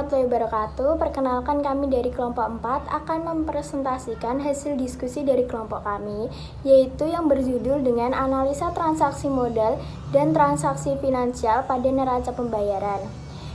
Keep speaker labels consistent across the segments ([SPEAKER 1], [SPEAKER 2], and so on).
[SPEAKER 1] warahmatullahi wabarakatuh. Perkenalkan, kami dari kelompok 4 akan mempresentasikan hasil diskusi dari kelompok kami, yaitu yang berjudul dengan analisa transaksi modal dan transaksi finansial pada neraca pembayaran.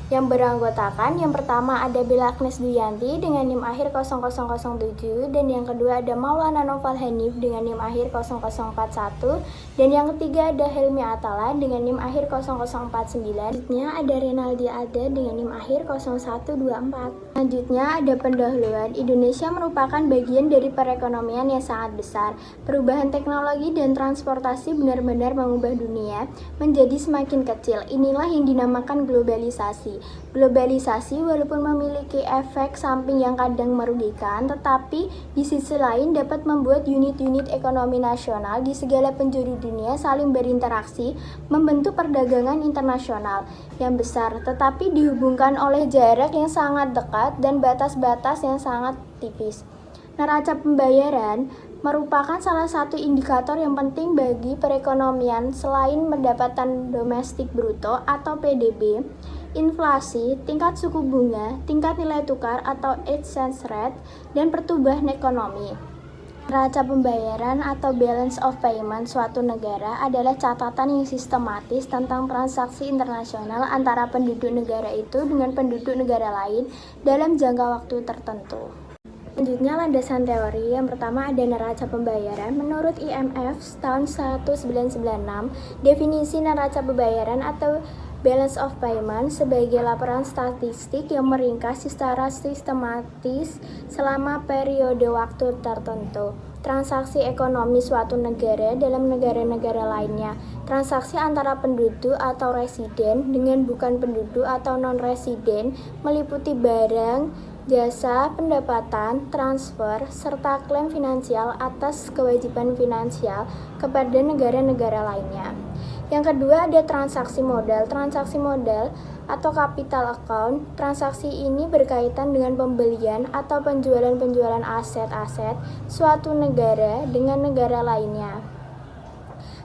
[SPEAKER 1] Yang beranggotakan, yang pertama ada Bella Agnes Duyanti dengan NIM akhir 0007, dan yang kedua ada Maulana Noval Hanif dengan NIM akhir 0041, dan yang ketiga ada Helmi Atala dengan NIM akhir 0049. Selanjutnya ada Renaldi Ada dengan NIM akhir 0124. Selanjutnya ada pendahuluan. Indonesia merupakan bagian dari perekonomian yang sangat besar. Perubahan teknologi dan transportasi benar-benar mengubah dunia menjadi semakin kecil. Inilah yang dinamakan globalisasi. Globalisasi walaupun memiliki efek samping yang kadang merugikan, tetapi di sisi lain dapat membuat unit-unit ekonomi nasional di segala penjuru dunia saling berinteraksi, membentuk perdagangan internasional yang besar, tetapi dihubungkan oleh jarak yang sangat dekat dan batas-batas yang sangat tipis. Neraca pembayaran merupakan salah satu indikator yang penting bagi perekonomian selain pendapatan domestik bruto atau PDB, inflasi, tingkat suku bunga, tingkat nilai tukar atau exchange rate, dan pertumbuhan ekonomi. Neraca pembayaran atau balance of payment suatu negara adalah catatan yang sistematis tentang transaksi internasional antara penduduk negara itu dengan penduduk negara lain dalam jangka waktu tertentu. Selanjutnya landasan teori. Yang pertama ada neraca pembayaran. Menurut IMF tahun 1996, definisi neraca pembayaran atau balance of payment sebagai laporan statistik yang meringkas secara sistematis selama periode waktu tertentu transaksi ekonomi suatu negara dalam negara-negara lainnya, transaksi antara penduduk atau residen dengan bukan penduduk atau non-residen, meliputi barang, jasa, pendapatan, transfer, serta klaim finansial atas kewajiban finansial kepada negara-negara lainnya. Yang kedua ada transaksi modal. Transaksi modal atau capital account. Transaksi ini berkaitan dengan pembelian atau penjualan aset-aset suatu negara dengan negara lainnya.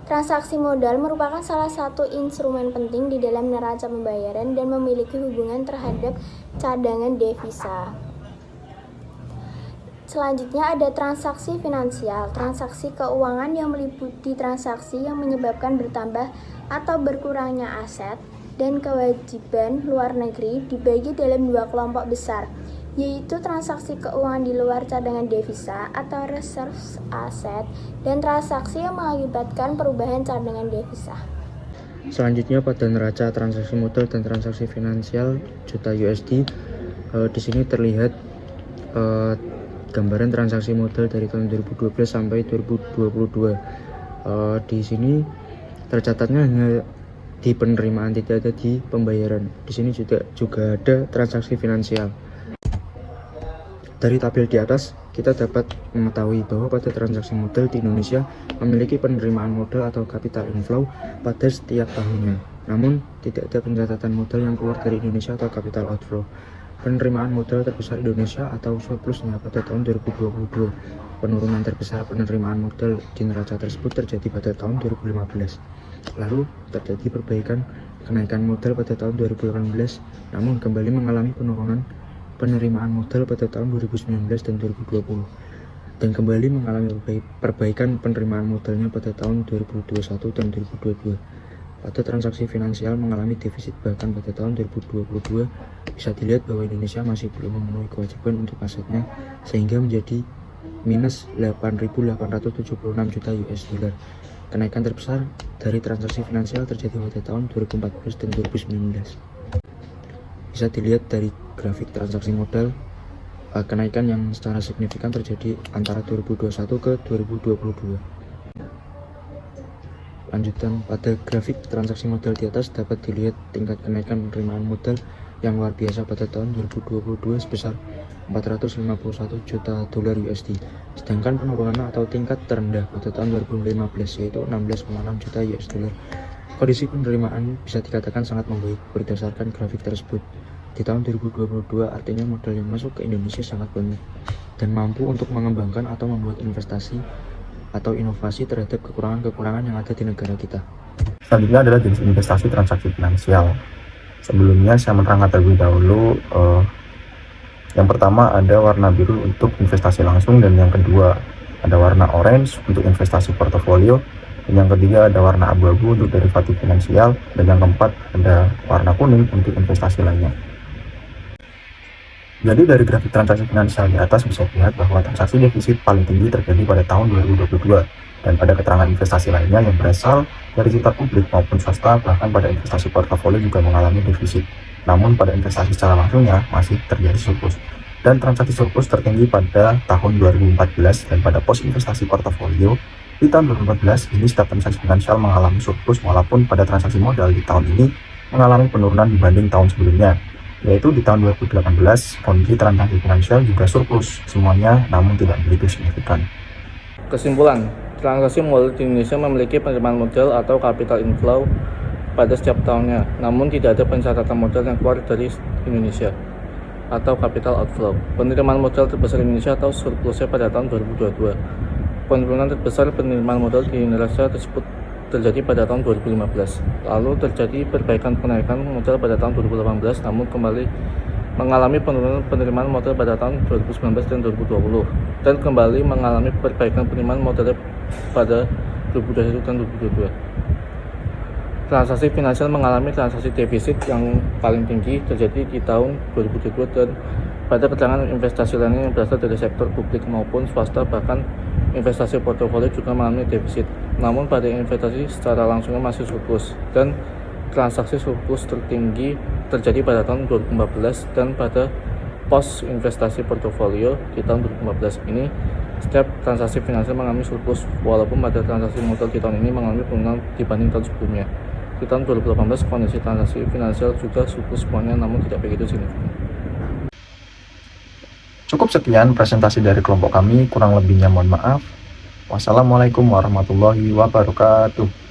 [SPEAKER 1] Transaksi modal merupakan salah satu instrumen penting di dalam neraca pembayaran dan memiliki hubungan terhadap cadangan devisa. Selanjutnya ada transaksi finansial. Transaksi keuangan yang meliputi transaksi yang menyebabkan bertambah atau berkurangnya aset dan kewajiban luar negeri dibagi dalam dua kelompok besar, yaitu transaksi keuangan di luar cadangan devisa atau reserve asset dan transaksi yang mengakibatkan perubahan cadangan devisa.
[SPEAKER 2] Selanjutnya pada neraca transaksi modal dan transaksi finansial juta USD, di sini terlihat gambaran transaksi modal dari tahun 2012 sampai 2022. Di sini tercatatnya hanya di penerimaan, tidak ada di pembayaran. Di sini juga ada transaksi finansial. Dari tabel di atas, kita dapat mengetahui bahwa pada transaksi modal di Indonesia memiliki penerimaan modal atau capital inflow pada setiap tahunnya. Namun, tidak ada pencatatan modal yang keluar dari Indonesia atau capital outflow. Penerimaan modal terbesar Indonesia atau surplusnya pada tahun 2022. Penurunan terbesar penerimaan modal di neraca tersebut terjadi pada tahun 2015. Lalu terjadi kenaikan modal pada tahun 2018, namun kembali mengalami penurunan penerimaan modal pada tahun 2019 dan 2020, dan kembali mengalami perbaikan penerimaan modalnya pada tahun 2021 dan 2022. Pada transaksi finansial mengalami defisit bahkan pada tahun 2022. Bisa dilihat bahwa Indonesia masih belum memenuhi kewajiban untuk asetnya sehingga menjadi minus 8.876 juta US dollar. Kenaikan terbesar dari transaksi finansial terjadi pada tahun 2014 dan 2019. Bisa dilihat dari grafik transaksi modal, kenaikan yang secara signifikan terjadi antara 2021 ke 2022. Lanjutan pada grafik transaksi modal di atas dapat dilihat tingkat kenaikan penerimaan modal yang luar biasa pada tahun 2022 sebesar 451 juta dolar USD, sedangkan penurunan atau tingkat terendah pada tahun 2015 yaitu 16,6 juta US dollar. Kondisi penerimaan bisa dikatakan sangat membaik berdasarkan grafik tersebut. Di tahun 2022 artinya modal yang masuk ke Indonesia sangat banyak dan mampu untuk mengembangkan atau membuat investasi atau inovasi terhadap kekurangan-kekurangan yang ada di negara kita.
[SPEAKER 3] Selanjutnya adalah jenis investasi transaksi finansial. Sebelumnya saya menerangkan terlebih dahulu, yang pertama ada warna biru untuk investasi langsung, dan yang kedua ada warna orange untuk investasi portofolio, dan yang ketiga ada warna abu-abu untuk derivatif finansial, dan yang keempat ada warna kuning untuk investasi lainnya. Jadi dari grafik transaksi finansial di atas bisa dilihat bahwa transaksi defisit paling tinggi terjadi pada tahun 2022, dan pada keterangan investasi lainnya yang berasal dari sektor publik maupun swasta, bahkan pada investasi portofolio juga mengalami defisit. Namun pada investasi secara langsungnya masih terjadi surplus. Dan transaksi surplus tertinggi pada tahun 2014, dan pada pos investasi portofolio di tahun 2014 ini setiap transaksi finansial mengalami surplus, walaupun pada transaksi modal di tahun ini mengalami penurunan dibanding tahun sebelumnya, yaitu di tahun 2018 kondisi transaksi finansial juga surplus semuanya, namun tidak begitu signifikan.
[SPEAKER 4] Kesimpulan, transaksi modal di Indonesia memiliki penerimaan modal atau capital inflow pada setiap tahunnya, namun tidak ada pencatatan modal yang keluar dari Indonesia atau capital outflow. Penerimaan modal terbesar Indonesia atau surplusnya pada tahun 2022. Penurunan terbesar penerimaan modal di Indonesia tersebut terjadi pada tahun 2015. Lalu terjadi perbaikan kenaikan modal pada tahun 2018, namun kembali mengalami penurunan penerimaan modal pada tahun 2019 dan 2020, dan kembali mengalami perbaikan penerimaan modal pada 2021 dan 2022. Transaksi finansial mengalami transaksi defisit yang paling tinggi terjadi di tahun 2022, dan pada keterangan investasi lainnya yang berasal dari sektor publik maupun swasta, bahkan investasi portofolio juga mengalami defisit. Namun pada investasi secara langsungnya masih surplus, dan transaksi surplus tertinggi terjadi pada tahun 2014, dan pada pos investasi portofolio di tahun 2015 ini setiap transaksi finansial mengalami surplus, walaupun pada transaksi modal di tahun ini mengalami penurunan dibanding tahun sebelumnya. Di tahun 2018 kondisi transaksi finansial juga surplus semuanya, namun tidak begitu signifikan.
[SPEAKER 3] Cukup sekian presentasi dari kelompok kami, kurang lebihnya mohon maaf. Wassalamualaikum warahmatullahi wabarakatuh.